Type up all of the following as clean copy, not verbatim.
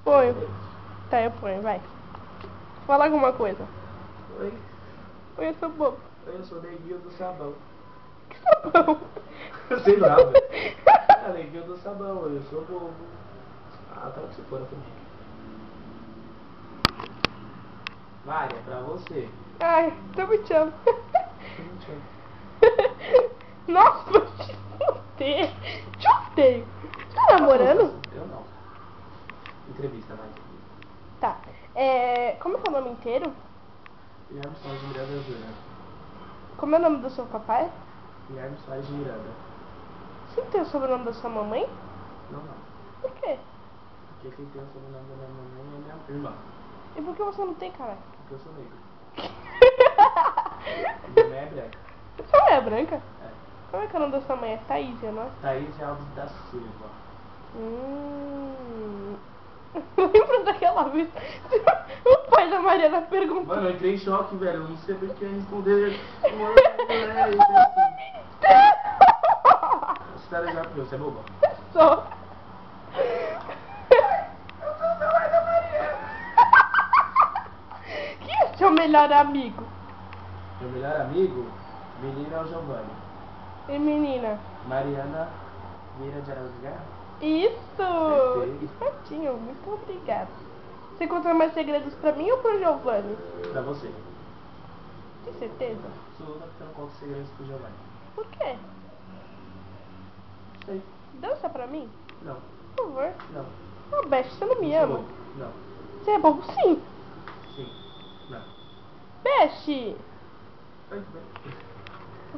Põe. Tá, eu ponho, vai. Fala alguma coisa. Oi, Oi, eu sou bobo. eu sou o Neguinho do Sabão. Que sabão? Sei lá, velho. É, Neguinho do Sabão, eu sou bobo. Ah, tá que se for também. Vai, é pra você. Ai, também te amo. Não te amo. Nossa, vou te fuder. Te odeio. Você tá namorando? Eu não. Entrevista, vai. Tá. Como é o nome inteiro? Guilherme Soares de Miranda Júnior. Como é o nome do seu papai? Guilherme Soares de Miranda. Você não tem o sobrenome da sua mamãe? Não, não. Por quê? Porque quem tem o sobrenome da minha mamãe é minha irmã. E por que você não tem, cara? Porque eu sou negro. Minha mãe é branca. Sua mãe é branca? É. Como é que é o nome da sua mãe? É Thaísia, não é? Thaís Alves da Silva. Lembra daquela vez? O pai da Mariana perguntou. Mano, eu entrei em choque, velho. Eu não sei porque eu ia responder. Mano, esse cara já viu, você é boba. Só. Quem é seu melhor amigo? Meu melhor amigo, menino é o Giovanni. E menina? Mariana Mira de Araújo Guerra. Isso! Acertei. Espertinho, muito obrigada. Você contou mais segredos pra mim ou pro Giovanni? Pra você. Tem certeza? Absoluta porque eu não conto segredos pro Giovanni. Por quê? Sei. Dança pra mim? Não. Por favor. Não. Não, Beth, você não me Você é ama? bobo. Não. Você é bobo sim. Sim. Não. Beth! Vai, vai.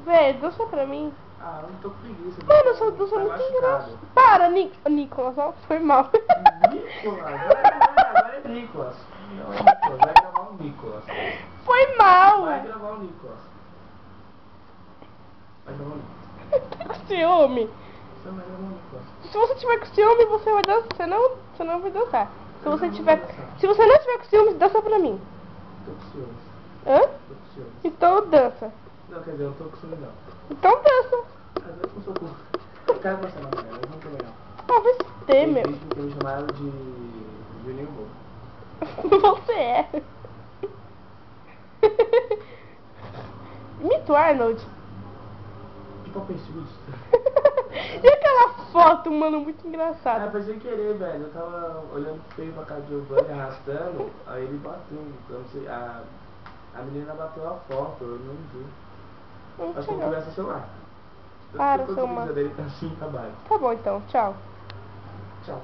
Véi, dança pra mim. Ah, eu não tô com preguiça. Mano, essa dança tá é muito machucado. engraçada. Para, Nicolas, ó, foi mal. Nicolas, agora é Nicolas. Não é Nicolas, vai gravar o Nicolas. Foi mal. Vai gravar o Nicolas. Vai gravar o Nicolas. Tá com ciúme. Você vai gravar o Nicolas. Se você tiver com ciúme, você vai dançar. Você não vai dançar. Se Eu você não vou tiver. dançar. Se você não tiver com ciúme, dança pra mim. Tô com ciúmes. Hã? Tô com ciúmes. Então dança. Não, quer dizer, eu não tô com ciúmes não. Então dança. Às vezes eu sou burro. Eu quero você não, mulher, eu não tô legal. Ah, vai se ter, meu. Tem que me chamaram de Juninho Bobo. Você é. Imita o Arnold. Tipo a pessimista. E aquela foto, mano, muito Ah, engraçada. foi sem querer, velho. Eu tava olhando feio pra cara de Giovanni, arrastando, aí ele bateu. Eu não sei, a menina bateu a foto, eu não vi. Não Acho que sei eu não. conversa celular. Para, Eu tô seu com a mano. dele tá assim, tá baixo. Tá bom então, tchau. Tchau.